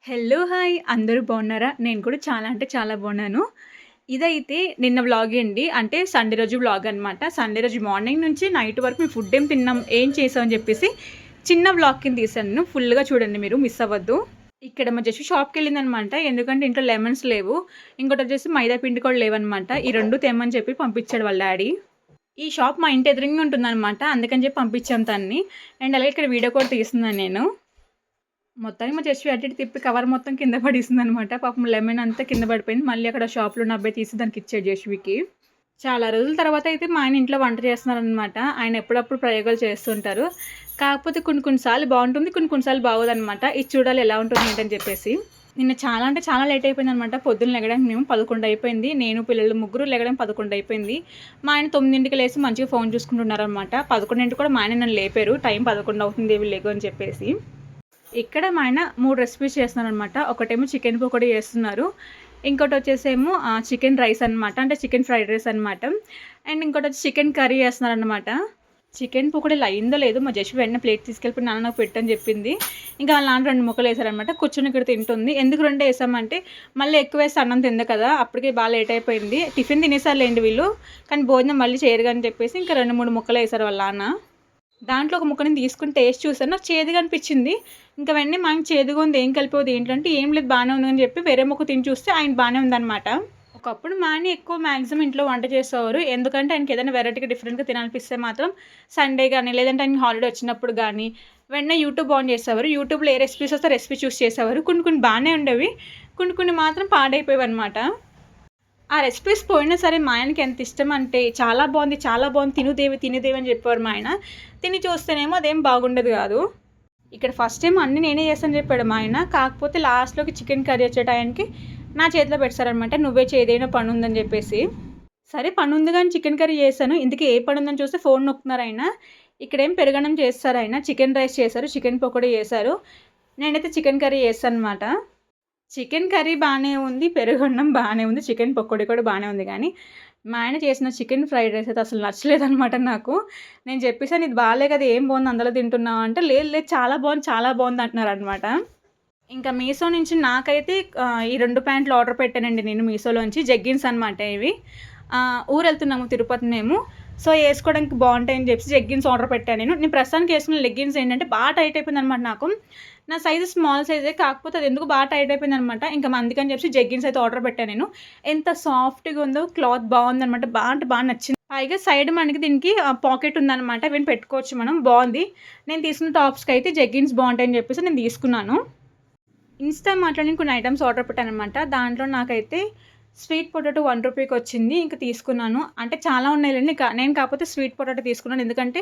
Hello! Hi! అందరూ బాగున్నారా? నేను కూడా చాలా అంటే చాలా బాగున్నాను. ఇదైతే నిన్న వ్లాగే అండి. అంటే సండే రోజు వ్లాగ్ అనమాట. సండే రోజు మార్నింగ్ నుంచి నైట్ వరకు మేము ఫుడ్ ఏం తిన్నాం, ఏం చేసాం అని చెప్పేసి చిన్న వ్లాగ్ కింద తీశాను. ఫుల్‌గా చూడండి మీరు మిస్ అవ్వద్దు. ఇక్కడ మా జస్ట్ షాప్‌కెళ్ళిందనమాట. ఎందుకంటే ఇంట్లో లెమన్స్ లేవు. ఇంకోటొచ్చేసి మైదా పిండి కూడా లేవనమాట. ఈ 2 తెమ్మని చెప్పి పంపించాడు వాళ్ళ డ్యాడీ. ఈ షాప్ మా ఇంటి ఎదురుంగా ఉంటుందనమాట. అందుకని చెప్పి పంపించాం తనని. అండ్ అలాగే ఇక్కడ వీడియో కూడా తీస్తున్నాను నేను. మొత్తానికి మా జస్ట్ అటు ఇటు తిప్పి కవర్ మొత్తం కింద పడేసిందనమాట. పాపం లెమన్ అంతా కింద పడిపోయింది. మళ్ళీ అక్కడ షాప్‌లో ఉన్న అబ్బాయి తీసి దానికిచ్చాడు జస్వికి. చాలా రోజుల తర్వాత అయితే మా ఆయన ఇంట్లో వంట చేస్తున్నారనమాట. ఆయన ఎప్పుడప్పుడు ప్రయోగాలు చేస్తుంటారు. కాకపోతే కొన్ని కొన్ని సార్లు బావుంటుంది. కొన్ని కొన్ని సార్లు బాగోదనమాట. ఇది చూడాలి ఎలా ఉంటుంది ఏంటని చెప్పేసి. నిన్న చాలా అంటే చాలా లేట్ అయిపోయిందనమాట. పొద్దున్న లెగడానికి మేము 11 అయిపోయింది. నేను పిల్లలు ముగ్గురు లెగడం 11 అయిపోయింది. మా ఆయన 9కి లేసి మంచిగా ఫోన్ చూసుకుంటున్నారనమాట. 11కి కూడా మా ఆయన నన్ను లేపారు. టైం 11 అవుతుంది లెగు అని చెప్పేసి. ఇక్కడ మా ఆయన 3 రెసిపీస్ చేస్తున్నారనమాట. ఒకటేమో చికెన్ పకోడీ చేస్తున్నారు. ఇంకోటొచ్చేసేమో చికెన్ రైస్ అనమాట. అంటే చికెన్ ఫ్రైడ్ రైస్ అనమాట. అండ్ ఇంకోటొచ్చి చికెన్ కర్రీ చేస్తున్నారనమాట. చికెన్ పకోడీలు అయిందో లేదో మా జస్ట్ వెంటనే ప్లేట్ తీసుకెళ్ళిపోయి నాన్న నాకు పెట్టని చెప్పింది. ఇంకా వాళ్ళ నాన్న 2 ముక్కలు వేసారనమాట. కూర్చొని ఇక్కడ తింటుంది. ఎందుకు 2 వేసామంటే మళ్ళీ ఎక్కువ వేస్తే అన్నం తింది కదా! అప్పటికే బాగా లేట్ అయిపోయింది. టిఫిన్ తినేసారులేండి వీళ్ళు. కానీ భోజనం మళ్ళీ చేయరుగా అని చెప్పేసి ఇంకా 2, 3 ముక్కలు వేసారు వాళ్ళ నాన్న. దాంట్లో ఒక ముక్క నేను తీసుకొని టేస్ట్ చూసాను. నాకు చేదుగా అనిపించింది. ఇంకా వెంటనే మా ఆయన చేదుగా ఉంది ఏం కలిపావు ఏంటంటే, ఏం లేదు బాగానే ఉందని చెప్పి వేరే ముక్క తిని చూస్తే ఆయన బాగానే ఉందనమాట. ఒకప్పుడు మా ఆయన ఎక్కువ మ్యాక్సిమం ఇంట్లో వంట చేసేవారు. ఎందుకంటే ఆయనకి ఏదైనా వెరైటీగా డిఫరెంట్‌గా తినాలనిపిస్తే మాత్రం సండే గానీ, లేదంటే ఆయనకి హాలిడే వచ్చినప్పుడు గానీ, వెంటనే యూట్యూబ్ ఆన్ చేసేవారు. యూట్యూబ్‌లో ఏ రెసిపీస్ వస్తే రెసిపీ చూసి చేసేవారు. కొన్ని కొన్ని బాగానే ఉండేవి. కొన్ని కొన్ని మాత్రం పాడైపోయేవన్నమాట. ఆ రెసిపీస్ పోయినా సరే మా ఆయనకి ఎంత ఇష్టమంటే, చాలా బాగుంది, చాలా బాగుంది, తినుదేవి, తినుదేవి అని చెప్పేవారు మా ఆయన. తిని చూస్తేనేమో అదేం బాగుండేది కాదు. ఇక్కడ ఫస్ట్ టైమ్ అన్నీ నేనే చేస్తానని చెప్పాడు మా ఆయన. కాకపోతే లాస్ట్‌లోకి చికెన్ కర్రీ వచ్చే టయానికి నా చేతిలో పెట్టేసారనమాట. నువ్వే చేయి ఏదైనా పనుందని చెప్పేసి. సరే పనుంది గానీ చికెన్ కర్రీ చేశాను. ఇంతకీ ఏ పనుందని చూస్తే ఫోన్ నొక్కుతున్నారు ఆయన. ఇక్కడేం పెరుగన్నం చేసేసారు ఆయన. చికెన్ రైస్ చేశారు, చికెన్ పకోడీ చేశారు. నేనైతే చికెన్ కర్రీ చేశాననమాట. చికెన్ కర్రీ బానే ఉంది. పెరుగన్నం బానే ఉంది. చికెన్ పకోడీ కూడా బానే ఉంది గానీ, మా ఆయన చేసిన చికెన్ ఫ్రైడ్ రైస్ అయితే అసలు నచ్చలేదనమాట నాకు. నేను చెప్పేసాను, "ఇది బాలే కదా! ఏం బావుంది అందులో తింటున్నావు" అంటే, "లేదు లేదు చాలా బావుంది, చాలా బావుంది" అంటున్నారనమాట. ఇంకా మీషో నుంచి నాకైతే ఈ 2 ప్యాంట్లు ఆర్డర్ పెట్టానండి నేను మీషోలోంచి. జగ్గిన్స్ అనమాట ఇవి. ఊరెళ్తున్నాము తిరుపతి మేము. సో, ఏసుకోవడానికి బావుంటాయని చెప్పేసి జగ్గిన్స్ ఆర్డర్ పెట్టాను నేను. నేను ప్రస్తుతానికి ఏసుకున్న లెగ్గిన్స్ ఏంటంటే బాగా టైట్ అయిపోయిందనమాట నాకు. నా సైజు స్మాల్ సైజే కాకపోతే అది ఎందుకో బాగా టైట్ అయిపోయిందనమాట. ఇంకా అందుకని చెప్పేసి జగ్గిన్స్ అయితే ఆర్డర్ పెట్టాను నేను. ఎంత సాఫ్ట్‌గా ఉందో క్లాత్ బావుందనమాట. బా అంటే బా నచ్చింది. పైగా సైడ్ మనకి దీనికి పాకెట్ ఉందనమాట. ఇవన్నీ పెట్టుకోవచ్చు మనం. బావుంది. నేను తీసుకున్న టాప్స్‌కైతే జగ్గిన్స్ బావుంటాయని చెప్పేసి నేను తీసుకున్నాను. ఇన్‌స్టామార్ట్‌లో నేను కొన్ని ఐటెమ్స్ ఆర్డర్ పెట్టాననమాట. దాంట్లో నాకైతే స్వీట్ పొటాటో రూ. 1 వచ్చింది. ఇంక తీసుకున్నాను. అంటే చాలా ఉన్నాయిలెండి. నేను కాకపోతే స్వీట్ పొటాటో తీసుకున్నాను. ఎందుకంటే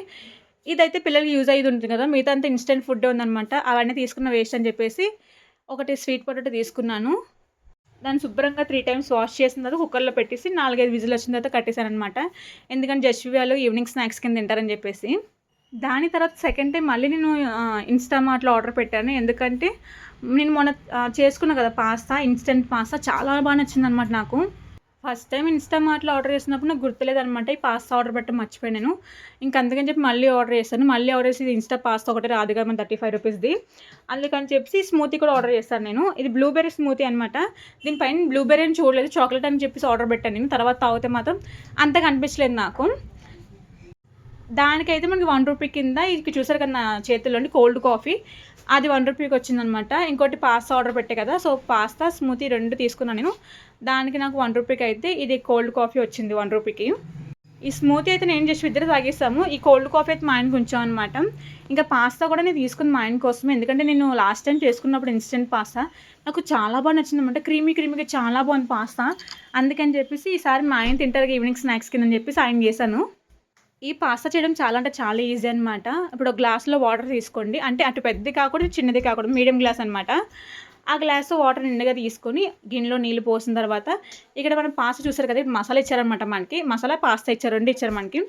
ఇదైతే పిల్లలకి యూజ్ అయ్యేది ఉంటుంది కదా! మిగతా అంతా ఇన్‌స్టంట్ ఫుడ్డే ఉందనమాట. అవన్నీ తీసుకున్న వేస్ట్ అని చెప్పేసి ఒకటి స్వీట్ పొటాటో తీసుకున్నాను. దాన్ని శుభ్రంగా 3 టైమ్స్ వాష్ చేసిన తర్వాత కుక్కర్‌లో పెట్టేసి 4, 5 విజిల్ వచ్చిన తర్వాత కట్టేసాననమాట. ఎందుకంటే జస్వి వాళ్ళు ఈవినింగ్ స్నాక్స్ కింద తింటారని చెప్పేసి. దాని తర్వాత సెకండ్ టైమ్ మళ్ళీ నేను ఇన్‌స్టామార్ట్‌లో ఆర్డర్ పెట్టాను. ఎందుకంటే నేను మొన్న చేసుకున్నా కదా పాస్తా, ఇన్‌స్టంట్ పాస్తా చాలా బాగా నచ్చిందనమాట నాకు. ఫస్ట్ టైమ్ ఇన్‌స్టామార్ట్‌లో ఆర్డర్ చేసినప్పుడు నాకు గుర్తులేదనమాట. ఈ పాస్తా ఆర్డర్ పెట్టడం మర్చిపోయాను నేను. ఇంక అందుకని చెప్పి మళ్ళీ ఆర్డర్ చేశాను. మళ్ళీ ఆర్డర్ చేసి ఇది ఇన్‌స్టా పాస్తా ఒకటే రాదు కదా! మన రూ. 35ది. అందుకని చెప్పేసి స్మూతీ కూడా ఆర్డర్ చేశాను నేను. ఇది బ్లూబెర్రీ స్మూతీ అనమాట. దీనిపైన బ్లూబెర్రీ అని చూడలేదు. చాక్లేట్ అని చెప్పేసి ఆర్డర్ పెట్టాను నేను. తర్వాత తాగితే మాత్రం అంతగా అనిపించలేదు నాకు. దానికైతే మనకి రూ. 1 కింద ఇది చూసారు కదా నా చేతుల్లోని కోల్డ్ కాఫీ. అది రూ. 1కి వచ్చిందనమాట. ఇంకోటి పాస్తా ఆర్డర్ పెట్టా కదా! సో, పాస్తా, స్మూతీ 2 తీసుకున్నాను నేను. దానికి నాకు రూ. 1 అయితే ఇది కోల్డ్ కాఫీ వచ్చింది రూ. 1కి. ఈ స్మూతీ అయితే నేను జస్ట్ ఇద్దరు తాగేసాము. ఈ కోల్డ్ కాఫీ అయితే మా ఆయనకి ఉంచామనమాట. ఇంకా పాస్తా కూడా నేను తీసుకుంది మా ఆయన కోసమే. ఎందుకంటే నేను లాస్ట్ టైం చేసుకున్నప్పుడు ఇన్‌స్టంట్ పాస్తా నాకు చాలా బాగా నచ్చిందనమాట. క్రీమీగా చాలా బాగుంది పాస్తా. అందుకని చెప్పేసి ఈసారి మా ఆయన తింటారు ఈవినింగ్ స్నాక్స్ కిందని చెప్పేసి ఆయన చేశాను. ఈ పాస్తా చేయడం చాలా అంటే చాలా ఈజీ అనమాట. ఇప్పుడు ఒక గ్లాస్‌లో వాటర్ తీసుకోండి. అంటే అటు పెద్దది కాకూడదు, చిన్నది కాకూడదు. మీడియం గ్లాస్ అనమాట. ఆ గ్లాస్‌లో వాటర్ నిండుగా తీసుకొని గిన్నెలో నీళ్ళు పోసిన తర్వాత ఇక్కడ మనం పాస్తా చూసారు కదా! ఇప్పుడు మసాలా ఇచ్చారనమాట మనకి. మసాలా, పాస్తా ఇచ్చారు. 2 ఇచ్చారు మనకి.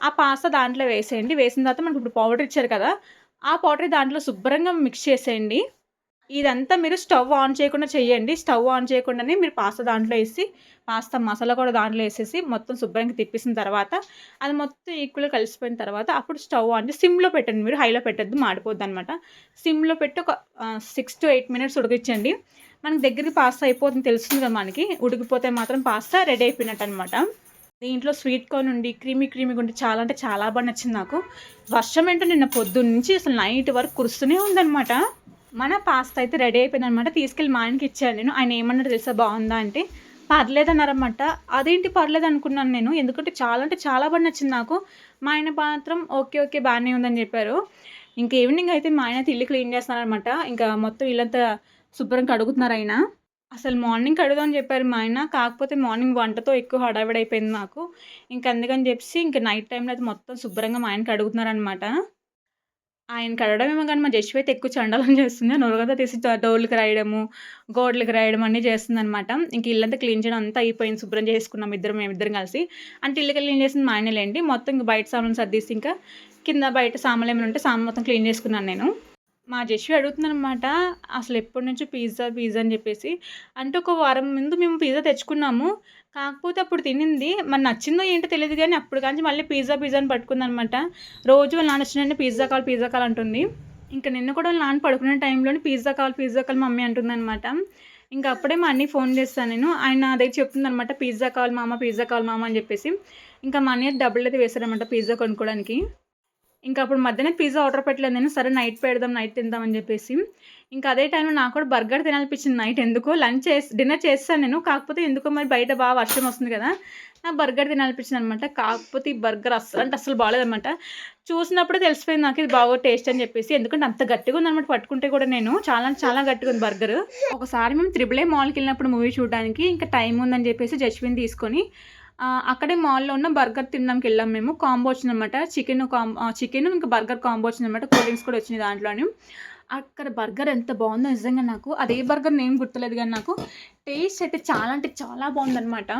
ఆ పాస్తా దాంట్లో వేసేయండి. వేసిన తర్వాత మనకి ఇప్పుడు పౌడర్ ఇచ్చారు కదా! ఆ పౌడర్ దాంట్లో శుభ్రంగా మిక్స్ చేసేయండి. ఇదంతా మీరు స్టవ్ ఆన్ చేయకుండా చేయండి. స్టవ్ ఆన్ చేయకుండానే మీరు పాస్తా దాంట్లో ఏసి, పాస్తా మసాలా కూడా దాంట్లో ఏసేసి మొత్తం శుభ్రంగా తిప్పేసిన తర్వాత, అది మొత్తం ఈక్వల్‌గా కలిసిపోయిన తర్వాత అప్పుడు స్టవ్ ఆన్ చేసి సిమ్‌లో పెట్టండి మీరు. హైలో పెట్టొద్దు మాడిపోద్దనమాట. సిమ్‌లో పెట్టి ఒక 6-8 మినిట్స్ ఉడికించండి. మనకి దగ్గరికి పాస్తా అయిపోతుంది తెలుస్తుంది కదా మనకి. ఉడికిపోతే మాత్రం పాస్తా రెడీ అయిపోయినట్టనమాట. దీంట్లో స్వీట్ కార్న్ ఉండి, క్రీమీగా ఉండి చాలా అంటే చాలా బా నచ్చింది నాకు. వర్షం ఏంటో నిన్న పొద్దున్నుంచి అసలు నైట్ వరకు కురుస్తూనే ఉందనమాట. మన పాస్తా అయితే రెడీ అయిపోయిందనమాట. తీసుకెళ్ళి మా ఆయనకి ఇచ్చాను నేను. ఆయన ఏమన్నాడో తెలుసా బావుందా అంటే, పర్లేదన్నారనమాట. అదేంటి పర్లేదనుకున్నాను నేను. ఎందుకంటే చాలా అంటే చాలా బా నచ్చింది నాకు. మా ఆయన మాత్రం ఓకే. ఓకే. బానే ఉందని చెప్పారు. ఇంక ఈవినింగ్ అయితే మా ఆయన అయితే ఇల్లు క్లీన్ చేస్తున్నారనమాట. ఇంకా మొత్తం ఇల్లంతా శుభ్రంగా కడుగుతున్నారాయన. అసలు మార్నింగ్ కడుగుదామని చెప్పారు మా ఆయన. కాకపోతే మార్నింగ్ వంటతో ఎక్కువ హడావిడైపోయింది నాకు. ఇంక అందుకని చెప్పేసి ఇంక నైట్ టైమ్‌లో అయితే మొత్తం శుభ్రంగా మా ఆయన కడుగుతున్నారనమాట. ఆయన కడగడమేమో గానీ మా జష్ అయితే ఎక్కువ చండాలం చేస్తుంది. నొరగంతా తీసి డోర్‌లకి రాయడము, గోడలకి రాయడం అన్నీ చేస్తుందనమాట. ఇంక ఇల్లంతా క్లీన్ చేయడం అంతా అయిపోయింది. శుభ్రం చేసుకున్నాం మేమిద్దరం కలిసి. అంటే ఇల్లు క్లీన్ చేసింది మా ఆయనేలెండి. మొత్తం ఇంక బయట సామాన్లు సర్దేసి ఇంకా కింద బయట సామాన్లేమైనా ఉంటే సామాను మొత్తం క్లీన్ చేసుకున్నాను నేను. మా జెష్యు అడుగుతుందనమాట. అసలెప్పటినుంచో పిజ్జా అని జెప్పేసి. అంటే ఒక వారం ముందు మేము పిజ్జా తెచ్చుకున్నాము. కాకపోతే అప్పుడు తినింది. మరి నచ్చిందో ఏంటో తెలీదు గానీ, అప్పుడు కాంచి మళ్ళీ పిజ్జా అని పట్టుకుందనమాట. రోజు వాళ్ళ నాన్న వచ్చినంటే పిజ్జా కావాలి అంటుంది. ఇంక నిన్న కూడా వాళ్ళ నాన్న పడుకునే టైంలోనే పిజ్జా కావాలి మమ్మీ అంటుందనమాట. ఇంక అప్పుడే మా అన్నయ్యకి ఫోన్ చేశాను నేను. ఆయన నా దగ్గర చెప్తుందనమాట పిజ్జా కావాలి మామ అని జెప్పేసి. ఇంకా మా అన్నయ్య డబ్బులైతే వేశారనమాట పిజ్జా కొనుక్కోవడానికి. ఇంకా అప్పుడు మధ్యాహ్నం పిజ్జా ఆర్డర్ పెట్టలేదు నేను. సరే నైట్ పెడదాం, నైట్ తిందాం అని జెప్పేసి. ఇంకా అదే టైంలో నాకు కూడా బర్గర్ తినాలనిపించింది నైట్ ఎందుకో. డిన్నర్ చేసేసాను నేను. కాకపోతే ఎందుకో మరి బయట వర్షం వస్తుంది కదా! నాకు బర్గర్ తినాలనిపించిందనమాట. కాకపోతే ఈ బర్గర్ అస్సలు బాలేదనమాట. చూసినప్పుడే తెలిసిపోయింది నాకు ఇది బాగోదు టేస్ట్ అని జెప్పేసి. ఎందుకంటే అంత గట్టిగా ఉందనమాట పట్టుకుంటే కూడా నేను. చాలా అంటే చాలా గట్టిగా ఉంది బర్గరు. ఒకసారి మేము త్రిబుల్ ఏ మాల్‌కెళ్ళినప్పుడు మూవీ చూడడానికి ఇంకా టైం ఉందని జెప్పేసి జస్విన్ తీసుకొని అక్కడే మాల్‌లో ఉన్న బర్గర్ తినడానికెళ్ళాం మేము. కాంబో వచ్చిందనమాట. చికెను ఇంకా బర్గర్ కాంబో వచ్చిందనమాట. కూల్ డ్రింక్స్ కూడా వచ్చినాయి దాంట్లోని. అక్కడ బర్గర్ ఎంత బావుందో నిజంగా నాకు. అదే బర్గర్ నేమ్ గుర్తులేదు గానీ నాకు టేస్ట్ అయితే చాలా అంటే చాలా బావుందనమాట.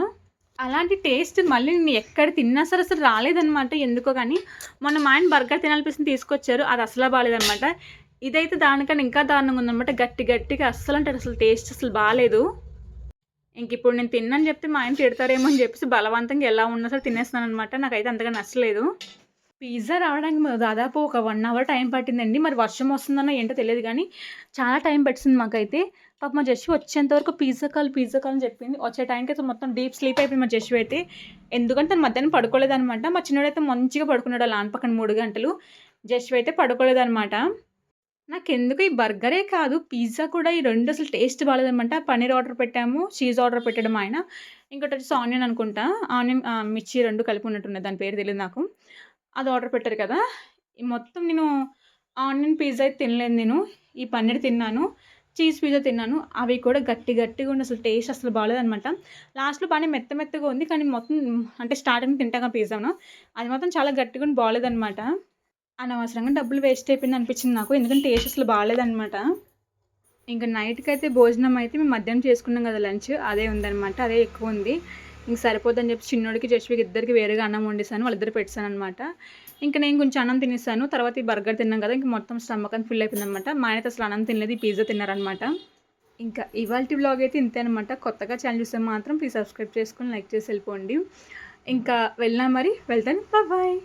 అలాంటి టేస్ట్ మళ్ళీ నేను ఎక్కడ తిన్నా సరే అసలు రాలేదనమాట ఎందుకో గానీ. మొన్న మా ఆయన బర్గర్ తినాలనిపిస్తుంది తీసుకొచ్చారు. అది అసలా బాలేదనమాట. ఇదైతే దానికన్నా ఇంకా దారుణంగా ఉందనమాట. గట్టిగా అస్సలంటే అసలు టేస్ట్ అసలు బాలేదు. ఇంకిప్పుడు నేను తిననని చెప్తే మా ఆయన తిడతారేమో అని చెప్పేసి బలవంతంగా ఎలా ఉన్నా సరే తినేస్తున్నాననమాట. నాకైతే అంతగా నచ్చలేదు. పిజ్జా రావడానికి దాదాపు ఒక 1 అవర్ టైం పట్టిందండి. మరి వర్షం వస్తుందనో ఏంటో తెలీదు గానీ, చాలా టైం పట్టేసింది మాకైతే. పాపం మా జషు వచ్చేంత వరకు పిజ్జా కావాలి అని చెప్పింది. వచ్చే టైంకైతే మొత్తం డీప్ స్లీప్ అయిపోయింది మా జషు అయితే. ఎందుకంటే తను మధ్యాహ్నం పడుకోలేదనమాట. మా చిన్నోడైతే మంచిగా పడుకున్నాడు వాళ్ళ నాన్న పక్కన 3 గంటలు. జషు అయితే పడుకోలేదనమాట. నాకెందుకో ఈ బర్గరే కాదు, పిజ్జా కూడా ఈ 2 అసలు టేస్ట్ బాలేదనమాట. పన్నీర్ ఆర్డర్ పెట్టాము, చీజ్ ఆర్డర్ పెట్టాడు మా ఆయన. ఇంకోటొచ్చేసి ఆనియన్ అనుకుంటా. మిర్చి 2 కలిపి ఉన్నట్టున్నాయి. దాని పేరు తెలీదు నాకు. అది ఆర్డర్ పెట్టారు కదా! ఈ మొత్తం నేను ఆనియన్ పిజ్జా అయితే తినలేదు నేను. ఈ పన్నీర్ తిన్నాను. చీజ్ పిజ్జా తిన్నాను. అవి కూడా గట్టిగా ఉండి అసలు టేస్ట్ అసలు బాలేదనమాట. లాస్ట్‌లో బానే మెత్తగా ఉంది. కానీ మొత్తం అంటే స్టార్టింగ్ తింటాం కదా పిజ్జాను. అది మాత్రం చాలా గట్టిగా ఉండి బాలేదనమాట. అనవసరంగా డబ్బులు వేస్ట్ అయిపోయిందనిపించింది నాకు. ఎందుకంటే టేస్ట్ అసలు బాలేదనమాట. ఇంక నైట్‌కైతే భోజనం అయితే మేము మధ్యాహ్నం చేసుకున్నాం కదా లంచ్. అదే ఉందనమాట. అదే ఎక్కువుంది. ఇంక సరిపోద్దని చెప్పి చిన్నోడికి, జస్వికి ఇద్దరికి వేరేగా అన్నం వండేసాను. వాళ్ళిద్దరికి పెట్టేసాననమాట. ఇంక నేను కొంచెం అన్నం తినేసాను. తర్వాత ఈ బర్గర్ తిన్నాం కదా! ఇంక మొత్తం స్టమక్ అంతా ఫుల్ అయిపోయిందనమాట. మా ఆయనైతే అసలు అన్నం తినలేదు. ఈ పిజ్జా తిన్నారనమాట. ఇంకా ఇవాల్టి వ్లాగ్ అయితే ఇంతే అనమాట. కొత్తగా ఛానల్ చూస్తే మాత్రం ప్లీజ్ సబ్స్క్రైబ్ చేసుకొని, లైక్ చేసి వెళ్ళిపోండి. ఇంకా వెళ్ళినా మరి వెళ్తాను. బాయ్.